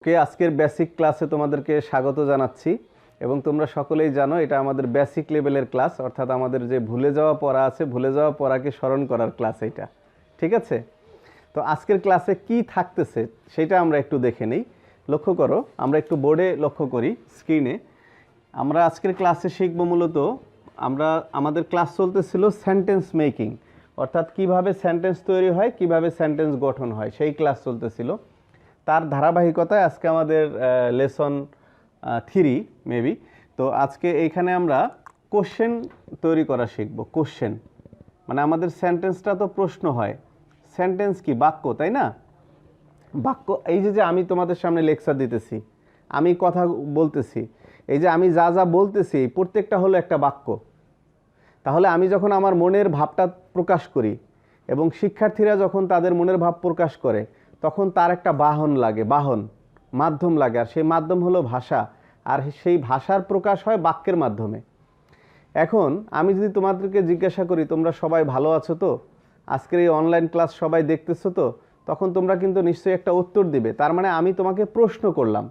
আজকের বেসিক ক্লাসে তোমাদেরকে স্বাগত জানাচ্ছি এবং তোমরা সকলেই জানো এটা আমাদের বেসিক লেভেলের ক্লাস, অর্থাৎ আমাদের যে ভুলে যাওয়া পড়া আছে ভুলে যাওয়া পড়াকে স্মরণ করার ক্লাস এটা। ঠিক আছে, তো আজকের ক্লাসে কি থাকতেছে সেটা আমরা একটু দেখে নিই। লক্ষ্য করো, আমরা একটু বোর্ডে লক্ষ্য করি স্ক্রিনে। আমরা আজকের ক্লাসে শিখব মূলত আমাদের ক্লাস চলতেছিল সেন্টেন্স মেকিং, অর্থাৎ কিভাবে সেন্টেন্স তৈরি হয়, কিভাবে সেন্টেন্স গঠন হয়, সেই ক্লাস চলতেছিল। তার ধারাবাহিকতায় আজকে আমাদের লেসন 3 মেবি। তো আজকে এইখানে আমরা কোশ্চেন তৈরি করা শিখব। কোশ্চেন মানে আমাদের সেন্টেন্সটা তো প্রশ্ন হয়, সেন্টেন্স কি বাক্য, তাই না? বাক্য এই যে আমি তোমাদের সামনে লেকচার দিতেছি, আমি কথা বলতেছি, এই যে আমি যা যা বলতেছি প্রত্যেকটা হলো একটা বাক্য। তাহলে আমি যখন আমার মনের ভাবটা প্রকাশ করি এবং শিক্ষার্থীরা যখন তাদের মনের ভাব প্রকাশ করে তখন তার একটা মাধ্যম লাগে, আর সেই মাধ্যম হলো ভাষা, আর সেই ভাষার প্রকাশ হয় বাক্যের মাধ্যমে। এখন আমি যদি তোমাদেরকে জিজ্ঞাসা করি তোমরা সবাই ভালো আছো তো, আজকের এই অনলাইন ক্লাস সবাই দেখতেছো তো, তখন তোমরা কিন্তু নিশ্চয়ই একটা উত্তর দিবে। তার মানে আমি তোমাকে প্রশ্ন করলাম।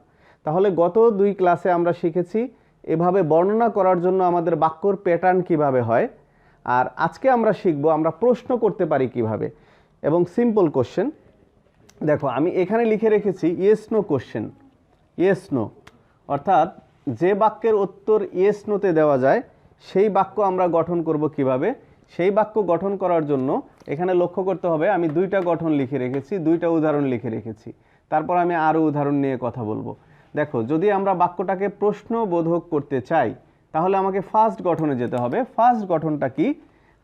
তাহলে গত 2 ক্লাসে আমরা শিখেছি এভাবে বর্ণনা করার জন্য আমাদের বাক্যর প্যাটার্ন কিভাবে হয়, আর আজকে আমরা শিখব আমরা প্রশ্ন করতে পারি কিভাবে। এবং সিম্পল কোশ্চেন দেখো আমি এখানে লিখে রেখেছি yes no question. Yes no অর্থাৎ যে বাক্যের উত্তর ইয়েস নোতে দেওয়া যায় সেই বাক্য আমরা গঠন করব কিভাবে। সেই বাক্য গঠন করার জন্য এখানে লক্ষ্য করতে হবে আমি 2টা গঠন লিখে রেখেছি, 2টা উদাহরণ লিখে রেখেছি। তারপর আমি আরও উদাহরণ নিয়ে কথা বলবো। দেখো যদি আমরা বাক্যটাকে প্রশ্নবোধক করতে চাই তাহলে আমাকে ফার্স্ট গঠনে যেতে হবে। ফার্স্ট গঠনটা কি,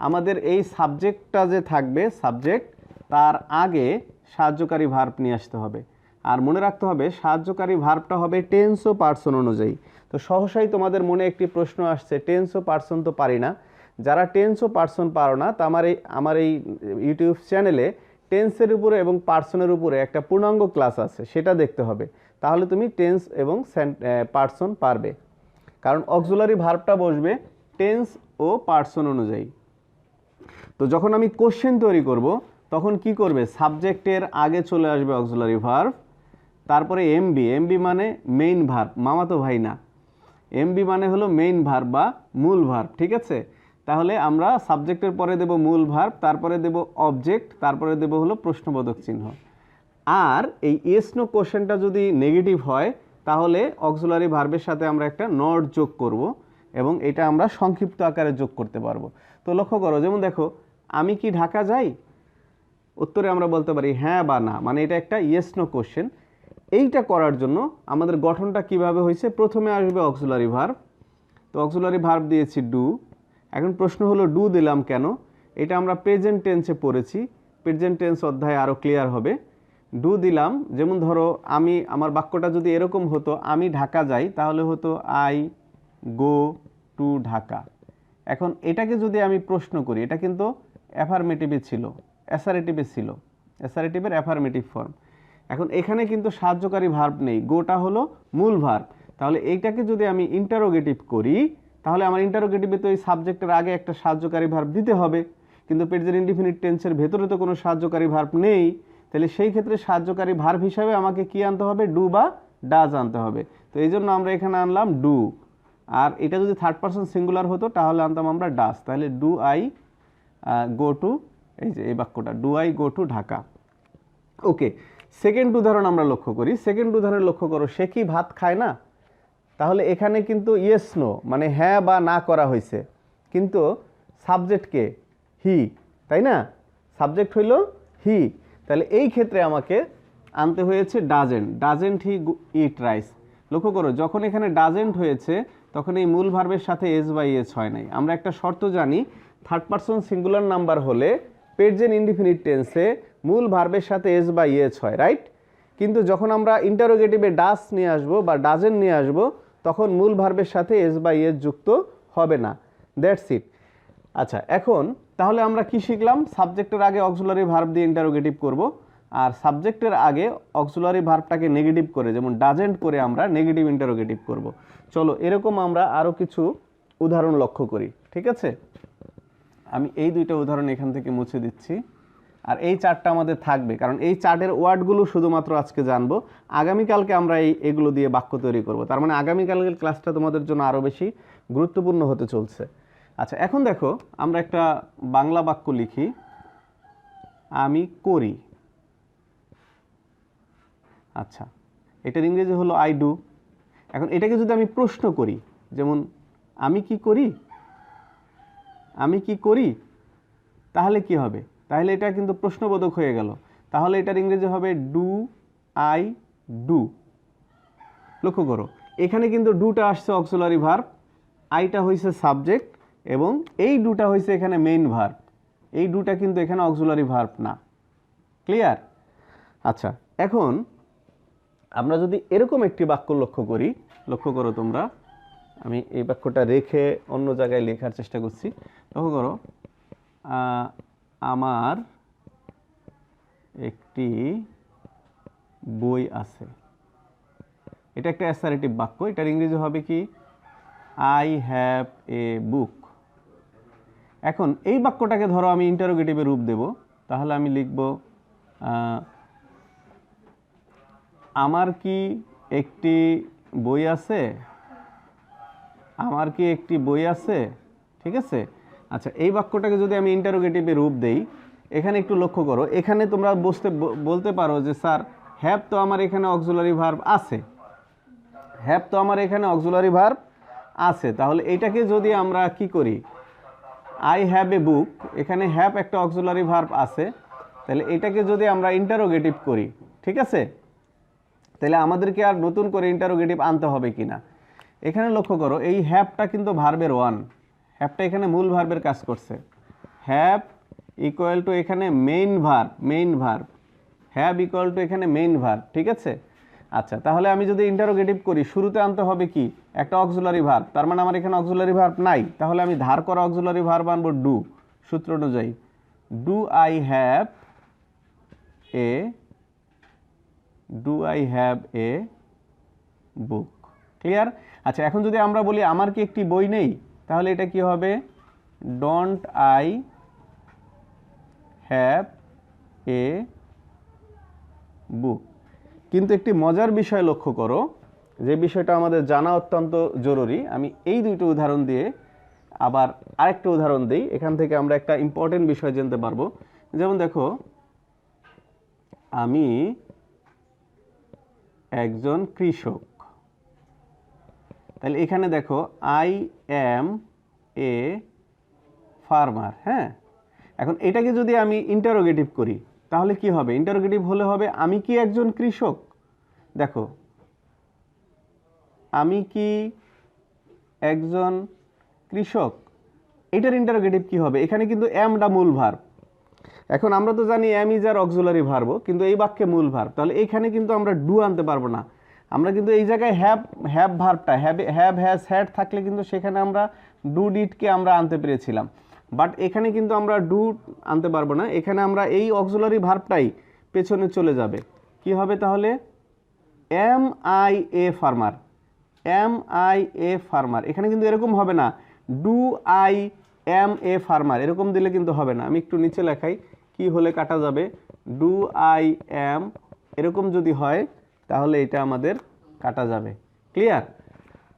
আমাদের এই সাবজেক্টটা যে থাকবে সাবজেক্ট, তার আগে সাহায্যকারী ভার্ব নিয়ে আসতে হবে। আর মনে রাখতে হবে সাহায্যকারী ভার্বটা হবে টেন্স ও পার্সন অনুযায়ী। তো সহসাই তোমাদের মনে একটি প্রশ্ন আসছে, টেন্স ও পার্সন তো পারি না। যারা টেন্স ও পার্সন পারো না তা আমার এই ইউটিউব চ্যানেলে টেন্সের উপরে এবং পার্সনের উপরে একটা পূর্ণাঙ্গ ক্লাস আছে, সেটা দেখতে হবে। তাহলে তুমি টেন্স এবং পার্সন পারবে, কারণ অক্সিলারি ভার্বটা বসবে টেন্স ও পার্সন অনুযায়ী। তো যখন আমি কোশ্চেন তৈরি করব তখন কি করবে, সাবজেক্টের আগে চলে আসবে অক্সিলারি ভার্ব, তারপরে এমবি মানে মেইন ভার্ব, মামাতো ভাই না, এমবি মানে হলো মেইন ভার্ব বা মূল ভার্ব। ঠিক আছে, তাহলে আমরা সাবজেক্টের পরে দেব মূল ভার্ব, তারপরে দেব অবজেক্ট, তারপরে দেব হলো প্রশ্নবোধক চিহ্ন। আর এই ইয়েস নো কোশ্চেনটা যদি নেগেটিভ হয় তাহলে অক্সিলারি ভার্বের সাথে আমরা একটা নট যোগ করব এবং এটা আমরা সংক্ষিপ্ত আকারে যোগ করতে পারবো। তো লক্ষ্য করো, যেমন দেখো আমি কি ঢাকা যাই, উত্তরে আমরা বলতে পারি হ্যাঁ বা না, মানে এটা একটা ইয়েস নো কোশ্চেন। এইটা করার জন্য আমাদের গঠনটা কিভাবে হয়েছে, প্রথমে আসবে অক্সিলারি ভার্ব। তো অক্সিলারি ভার্ব দিয়েছি ডু। এখন প্রশ্ন হলো ডু দিলাম কেন, এটা আমরা প্রেজেন্ট টেন্সে পড়েছি, প্রেজেন্ট টেন্স অধ্যায়ে আরও ক্লিয়ার হবে। ডু দিলাম, যেমন ধরো আমার বাক্যটা যদি এরকম হতো আমি ঢাকা যাই, তাহলে হতো আই গো টু ঢাকা। এখন এটাকে যদি আমি প্রশ্ন করি, এটা কিন্তু অ্যাফার্মেটিভে ছিল, অ্যাসারেটিভে ছিল, অ্যাসারেটিভের অ্যাফার্মেটিভ ফর্ম। এখন এখানে কিন্তু সাহায্যকারী ভার্ব নেই, গোটা হলো মূল ভার্ব। তাহলে এইটাকে যদি আমি ইন্টারোগেটিভ করি তাহলে আমার ইন্টারোগেটিভে তো এই সাবজেক্টের আগে একটা সাহায্যকারী ভার্ব দিতে হবে, কিন্তু প্রেজেন্ট ইনডিফিনিট টেন্সের ভেতরে তো কোনো সাহায্যকারী ভার্ব নেই। তাহলে সেই ক্ষেত্রে সাহায্যকারী ভার্ব হিসাবে আমাকে কি আনতে হবে, ডু বা ডাজ আনতে হবে। তো এই জন্য আমরা এখানে আনলাম ডু। আর এটা যদি থার্ড পারসন সিঙ্গুলার হতো তাহলে আনতাম আমরা ডাজ। তাহলে ডু আই গো টু, এই যে এই বাক্যটা do I go to Dhaka. Okay, second উদাহরণ আমরা লক্ষ্য করি। সেকেন্ড উদাহরণে লক্ষ্য করো, সে কি ভাত খায় না। তাহলে এখানে কিন্তু ইয়েস নো মানে হ্যাঁ বা না করা হয়েছে, কিন্তু সাবজেক্টকে হি, তাই না? সাবজেক্ট হইল হি। তাহলে এই ক্ষেত্রে আমাকে আনতে হয়েছে ডাজেন্ট হি ইট রাইস। লক্ষ্য করো, যখন এখানে ডাজেন্ট হয়েছে তখন এই মূল ভার্বের সাথে এস বাই এস হয় নাই। আমরা একটা শর্ত জানি, থার্ড পারসন সিঙ্গুলার নাম্বার হলে প্রেজেন্ট ইনডিফিনিট টেন্সে মূল ভার্বের সাথে এস বাই এস হয়, রাইট? কিন্তু যখন আমরা ইন্টারোগেটিভে ডাস নিয়ে আসবো বা ডাজেন্ট নিয়ে আসবো তখন মূল ভার্বের সাথে এস বাই এস যুক্ত হবে না। That's it. আচ্ছা, এখন তাহলে আমরা কি শিখলাম, সাবজেক্টের আগে অক্সিলারি ভার্ব দিয়ে ইন্টারোগেটিভ করব, আর সাবজেক্টের আগে অক্সিলারি ভার্বটাকে নেগেটিভ করে যেমন ডাজেন্ট করে আমরা নেগেটিভ ইন্টারোগেটিভ করব। চলো এরকম আমরা আরও কিছু উদাহরণ লক্ষ্য করি। ঠিক আছে, আমি এই 2টা উদাহরণ এখান থেকে মুছে দিচ্ছি। আর এই চার্টটা আমাদের থাকবে, কারণ এই চার্টের ওয়ার্ডগুলো শুধুমাত্র আজকে জানবো। আগামীকালকে আমরা এগুলো দিয়ে বাক্য তৈরি করব। তার মানে আগামীকালকের ক্লাসটা তোমাদের জন্য আরও বেশি গুরুত্বপূর্ণ হতে চলছে। আচ্ছা, এখন দেখো আমরা একটা বাংলা বাক্য লিখি, আমি করি। আচ্ছা, এটার ইংরেজি হলো আই ডু। এখন এটাকে যদি আমি প্রশ্ন করি, যেমন আমি কি করি, আমি কি করি, তাহলে কি হবে? তাহলে এটা কিন্তু প্রশ্নবোধক হয়ে গেল। তাহলে এটার ইংরেজি হবে ডু আই ডু। লক্ষ্য করো, এখানে কিন্তু ডুটা আসছে অক্সিলারি ভার্ব, আইটা হয়েছে সাবজেক্ট, এবং এই ডুটা হয়েছে এখানে মেইন ভার্ব। এই ডুটা কিন্তু এখানে অক্সিলারি ভার্ব না। ক্লিয়ার? আচ্ছা, এখন আমরা যদি এরকম একটি বাক্য লক্ষ্য করি, লক্ষ্য করো তোমরা, আমি এই বাক্যটা রেখে অন্য জায়গায় লেখার চেষ্টা করছি। লক্ষ্য করো, আমার একটি বই আছে। এটা একটা অ্যাসারেটিভ বাক্য। এটার ইংরেজি হবে কি? আই হ্যাভ এ বুক। এখন এই বাক্যটাকে ধরো আমি ইন্টারোগেটিভে রূপ দেব, তাহলে আমি লিখব আমার কি একটি বই আছে? আমার কি একটি বই আছে? ঠিক আছে। আচ্ছা, এই বাক্যটাকে যদি আমি ইন্টারোগেটিভে রূপ দেই, এখানে একটু লক্ষ্য করো, এখানে তোমরা বলতে পারো যে স্যার হ্যাভ তো আমার এখানে অক্সিলারি ভার্ব আছে, হ্যাভ তো আমার এখানে অক্সিলারি ভার্ব আছে। তাহলে এটাকে যদি আমরা কি করি, আই হ্যাভ এ বুক, এখানে হ্যাভ একটা অক্সিলারি ভার্ব আছে, তাহলে এটাকে যদি আমরা ইন্টারোগেটিভ করি, ঠিক আছে, তাহলে আমাদেরকে আর নতুন করে ইন্টারোগেটিভ আনতে হবে কিনা। এখানে লক্ষ্য করো, এই হ্যাভটা কিন্তু ভার্বের ওয়ান, হ্যাভটা এখানে মূল ভার্বের কাজ করছে। হ্যাভ ইকুয়াল টু এখানে main verb, main verb, have equal to এখানে মেইন ভার্ব, ঠিক আছে। আচ্ছা, তাহলে আমি যদি ইন্টারোগেটিভ করি, শুরুতে আনতে হবে কি? একটা অক্সিলারি ভার্ব। তার মানে আমার এখানে অক্সিলারি ভার্ব নাই, তাহলে আমি ধার করা অক্সিলারি ভার্ব আনবো ডু। সূত্র অনুযায়ী do I have a, do I have a book. Clear? আচ্ছা, এখন যদি আমরা বলি আমার কি একটি বই নেই, তাহলে এটা কি হবে? ডোন্ট আই হ্যাভ এ বুক। কিন্তু একটি মজার বিষয় লক্ষ্য করো, যে বিষয়টা আমাদের জানা অত্যন্ত জরুরি। আমি এই দুইটা উদাহরণ দিয়ে আবার আরেকটা উদাহরণ দিই, এখান থেকে আমরা একটা ইম্পর্টেন্ট বিষয় জানতে পারবো। যেমন দেখো, আমি একজন কৃষক। তাহলে এখানে দেখো আই অ্যাম এ ফার্মার। হ্যাঁ, এখন এটাকে যদি আমি ইন্টারোগেটিভ করি, তাহলে কি হবে? ইন্টারোগেটিভ হলে হবে আমি কি একজন কৃষক। দেখো, আমি কি একজন কৃষক, এটার ইন্টারোগেটিভ কি হবে? এখানে কিন্তু অ্যামটা মূল ভার্ব। এখন আমরা তো জানি অ্যাম ইজ আর অক্সিলারি ভার্ব, কিন্তু এই বাক্যে মূল ভার্ব, তাহলে এইখানে কিন্তু আমরা ডু আনতে পারবো না। আমরা কিন্তু এই জায়গায় হ্যাভ ভার্বটা, হ্যাভ হ্যাজ হ্যাড থাকলে কিন্তু সেখানে আমরা ডু ডিডকে আমরা আনতে পেরেছিলাম, বাট এখানে কিন্তু আমরা ডু আনতে পারবো না। এখানে আমরা এই অক্সিলারি ভার্বটাই পেছনে চলে যাবে। কি হবে তাহলে? Am I a farmer, am I a farmer. এখানে কিন্তু এরকম হবে না do I am a farmer, এরকম দিলে কিন্তু হবে না। আমি একটু নিচে লেখাই, কি হলে কাটা যাবে? ডু আই এম, এরকম যদি হয় তাহলে এটা আমাদের কাটা যাবে। ক্লিয়ার?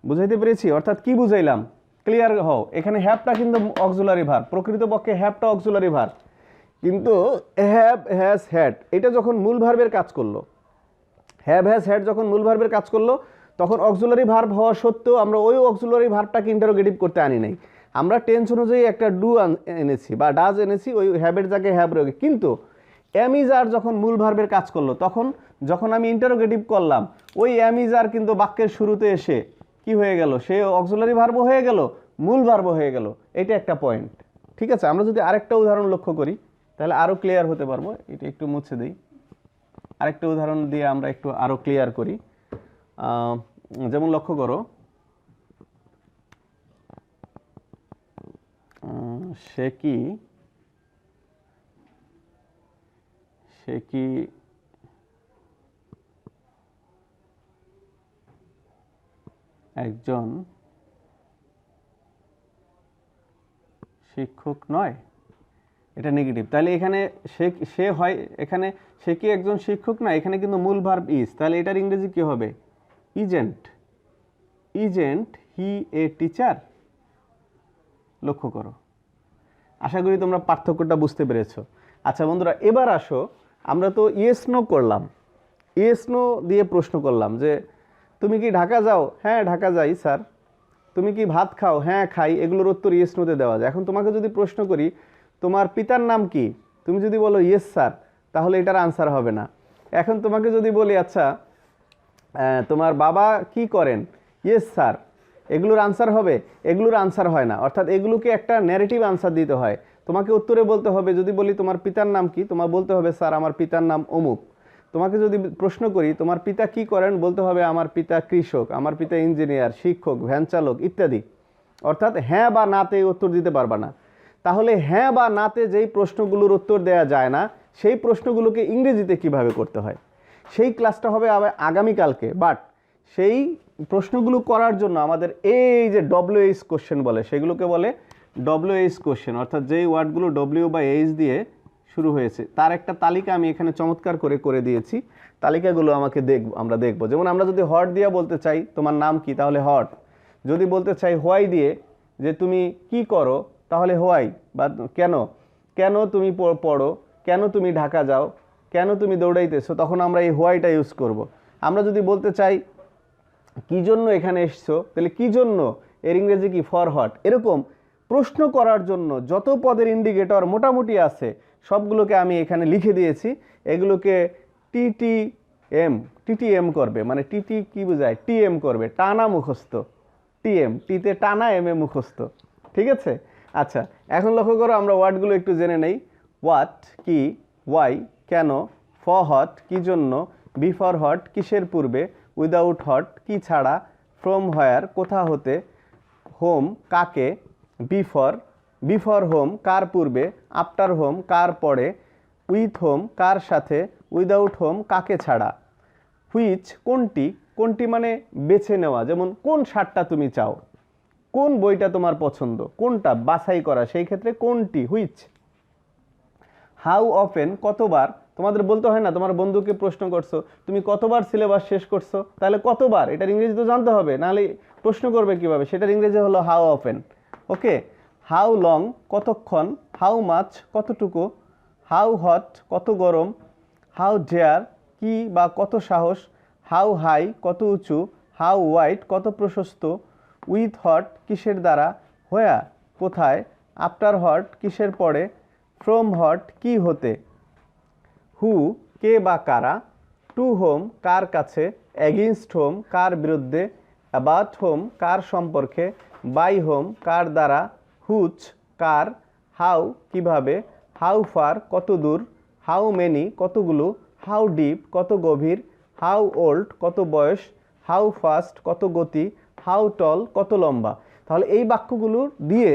বুঝাইতে পেরেছি? অর্থাৎ কি বুঝাইলাম? ক্লিয়ার হও। এখানে হ্যাভটা কিন্তু অক্সিলারি ভার্ব, প্রকৃতপক্ষে হ্যাভটা অক্সিলারি ভার্ব, কিন্তু হ্যাভ হ্যাজ হ্যাড এটা যখন মূল ভার্বের কাজ করলো, হ্যাভ হ্যাজ হ্যাড যখন মূল ভার্বের কাজ করলো, তখন অক্সিলারি ভার্ব হওয়া সত্ত্বেও আমরা ওই অক্সিলারি ভার্বটাকে ইন্টারোগেটিভ করতে আনি নাই। আমরা টেন্স অনুযায়ী একটা ডু এনেছি বা ডাজ এনেছি, ওই হ্যাবের জায়গায় হ্যাভ রয়ে। কিন্তু এম ইজ আর যখন মূল ভার্বের কাজ করলো, তখন যখন আমি ইন্টারোগেটিভ করলাম, ওই এম ইজ আর কিন্তু বাক্যের শুরুতে এসে কি হয়ে গেল? সে অক্সিলারি ভার্ব হয়ে গেল, মূল ভার্ব হয়ে গেল। এটা একটা পয়েন্ট। ঠিক আছে, আমরা যদি আরেকটা উদাহরণ লক্ষ্য করি তাহলে আরও ক্লিয়ার হতে পারবো। এটা একটু মুছে দিই, আরেকটা উদাহরণ দিয়ে আমরা একটু আরও ক্লিয়ার করি। যেমন লক্ষ্য করো, সে কি একজন শিক্ষক নয়। এটা নেগেটিভ। তাহলে এখানে সে সে হয়, এখানে সে কি একজন শিক্ষক না, এখানে কিন্তু মূল ভার্ব ইজ, তাহলে এটার ইংরেজি কি হবে? Isn't. Isn't he a teacher? লক্ষ্য করো, আশা করি তোমরা পার্থক্যটা বুঝতে পেরেছো। আচ্ছা বন্ধুরা, এবার আসো, আমরা তো ইয়েস নো করলাম, ইয়েস নো দিয়ে প্রশ্ন করলাম যে তুমি কি ঢাকা যাও? হ্যাঁ ঢাকা যাই স্যার। তুমি কি ভাত খাও? হ্যাঁ খাই। এগুলোর উত্তর ইয়েস নোতে দেওয়া যায়। এখন তোমাকে যদি প্রশ্ন করি তোমার পিতার নাম কি, তুমি যদি বলো ইয়েস স্যার, তাহলে এটার আনসার হবে না। এখন তোমাকে যদি বলি আচ্ছা তোমার বাবা কি করেন? ইয়েস স্যার, এগুলোর আনসার হবে? এগুলোর আনসার হয় না। অর্থাৎ এগুলোকে একটা ন্যারেটিভ আনসার দিতে হয়। তোমাকে উত্তরে বলতে হবে, যদি বলি তোমার পিতার নাম কি, তোমার বলতে হবে স্যার আমার পিতার নাম অমুক। তোমাকে যদি প্রশ্ন করি তোমার পিতা কি করেন, বলতে হবে আমার পিতা কৃষক, আমার পিতা ইঞ্জিনিয়ার, শিক্ষক, ভ্যান চালক ইত্যাদি। অর্থাৎ হ্যাঁ বা নাতে উত্তর দিতে পারবা না। তাহলে হ্যাঁ বা নাতে যেই প্রশ্নগুলোর উত্তর দেওয়া যায় না, সেই প্রশ্নগুলোকে ইংরেজিতে কিভাবে করতে হয়, সেই ক্লাসটা হবে আগামীকালকে। বাট সেই প্রশ্নগুলো করার জন্য আমাদের এই যে ডব্লিউএইচ কোশ্চেন বলে, সেগুলোকে বলে ডব্লিউএইচ কোশ্চেন, অর্থাৎ যেই ওয়ার্ডগুলো ডব্লিউ বা এইচ দিয়ে শুরু হয়েছে তার একটা তালিকা আমি এখানে চমৎকার করে দিয়েছি। তালিকাগুলো আমরা দেখব। যেমন আমরা যদি হট দিয়ে বলতে চাই তোমার নাম কি, তাহলে হট। যদি বলতে চাই হোয়াই দিয়ে যে তুমি কি করো, তাহলে হোয়াই। বা কেন, কেন তুমি পড়ো, কেন তুমি ঢাকা যাও, কেন তুমি দৌড়াইতেছো, তখন আমরা এই হোয়াইটা ইউজ করব। আমরা যদি বলতে চাই কি জন্য এখানে এসছো, তাহলে কি জন্য এর ইংরেজি কি? For hot. এরকম প্রশ্ন করার জন্য যত পদের ইন্ডিকেটর মোটামুটি আছে সবগুলোকে আমি এখানে লিখে দিয়েছি। এগুলোকে টিটিএম করবে, মানে টিটি কি বোঝায়? টিএম করবে, টানা মুখস্থ। টিএম, টিতে টানা, এম এ মুখস্থ। ঠিক আছে? আচ্ছা, এখন লক্ষ্য করো, আমরা ওয়ার্ডগুলো একটু জেনে নেই। হোয়াট কি, ওয়াই কেন, ফর হট কি জন্য, বিফর হট কিসের পূর্বে, উইদাউট হট কি ছাড়া, ফ্রম হোয়ার কোথা হতে, হোম কাকে, বিফর হোম কার পূর্বে, আফটার হোম কার পরে, উইথ হোম কার সাথে, উইদাউট হোম কাকে ছাড়া, হুইচ কোনটি, কোনটি মানে বেছে নেওয়া, যেমন কোন শার্টটা তুমি চাও, কোন বইটা তোমার পছন্দ, কোনটা বাছাই করা, সেই ক্ষেত্রে কোনটি, হুইচ। হাউ অফেন কতবার, তোমাদের বলতে হয় না তোমার বন্ধুকে প্রশ্ন করছো তুমি কতবার সিলেবাস শেষ করছো, তাহলে কতবার এটার ইংরেজি তো জানতে হবে, নাহলে প্রশ্ন করবে কিভাবে। সেটার ইংরেজি হলো how often. Okay. How long কতক্ষণ, হাউ মাচ কতটুকু, হাউ হট কত গরম, হাউ ডেয়ার কি বা কত সাহস, হাউ হাই কত উঁচু, হাউ ওয়াইড কত প্রশস্ত, উইথ হট কিসের দ্বারা, হোয়ার কোথায়, আফটার হট কিসের পরে, ফ্রম হট কি হতে, হু কে বা কারা, টু হোম কার কাছে, এগেইনস্ট হোম কার বিরুদ্ধে, অ্যাবাউট হোম কার সম্পর্কে, বাই হোম কার দ্বারা, হুচ কার, হাউ কিভাবে, হাউ ফার কত দূর, হাউ মেনি কতগুলো, হাউ ডিপ কত গভীর, হাউ ওল্ড কত বয়স, হাউ ফাস্ট কত গতি, হাউ টল কত লম্বা। তাহলে এই বাক্যগুলো দিয়ে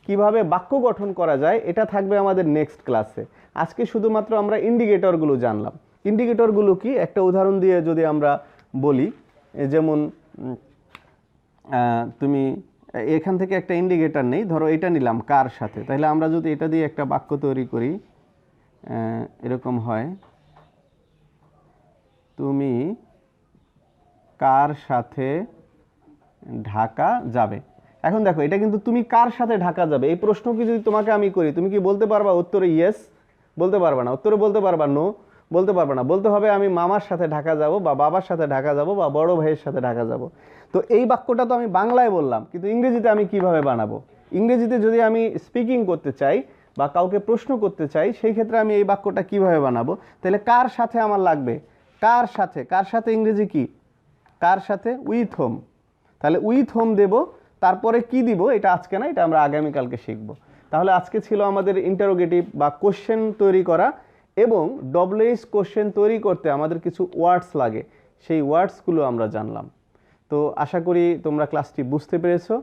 কিভাবে বাক্য গঠন করা যায় এটা থাকবে আমাদের নেক্সট ক্লাসে। আজকে শুধুমাত্র আমরা ইন্ডিকেটরগুলো জানলাম। ইন্ডিকেটরগুলো কি একটা উদাহরণ দিয়ে যদি আমরা বলি, যেমন তুমি এখান থেকে একটা ইন্ডিকেটর নেই, ধরো এটা নিলাম কার সাথে, তাহলে আমরা যদি এটা দিয়ে একটা বাক্য তৈরি করি, এরকম হয়, তুমি কার সাথে ঢাকা যাবে। এখন দেখো এটা কিন্তু তুমি কার সাথে ঢাকা যাবে, এই প্রশ্ন কি যদি তোমাকে আমি করি, তুমি কি বলতে পারবা উত্তরে ইয়েস? বলতে পারবা না। উত্তরে বলতে পারবা নো? বলতে পারবা না। বলতে হবে আমি মামার সাথে ঢাকা যাব, বা বাবার সাথে ঢাকা যাব, বা বড় ভাইয়ের সাথে ঢাকা যাব। তো এই বাক্যটা তো আমি বাংলায় বললাম, কিন্তু ইংরেজিতে আমি কিভাবে বানাবো? ইংরেজিতে যদি আমি স্পিকিং করতে চাই বা কাউকে প্রশ্ন করতে চাই, সেই ক্ষেত্রে আমি এই বাক্যটা কিভাবে বানাবো? তাহলে কার সাথে আমার লাগবে, কার সাথে, কার সাথে ইংরেজি কি? কার সাথে? With home. তাহলে উইথ হোম দেব, তারপরে কি দিব এটা আজকে না, এটা আমরা আগামীকালকে শিখব। তাহলে আজকে ছিল আমাদের ইন্টারোগেটিভ বা কোশ্চেন তৈরি করা, এবং ডব্লিউএইচ কোশ্চেন তৈরি করতে আমাদের কিছু ওয়ার্ডস লাগে, সেই ওয়ার্ডসগুলো আমরা জানলাম। তো আশা করি তোমরা ক্লাসটি বুঝতে পেরেছো।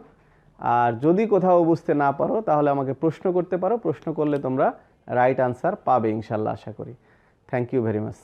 আর যদি কোথাও বুঝতে না পারো তাহলে আমাকে প্রশ্ন করতে পারো, প্রশ্ন করলে তোমরা রাইট আনসার পাবে ইনশাল্লাহ, আশা করি। Thank you very much.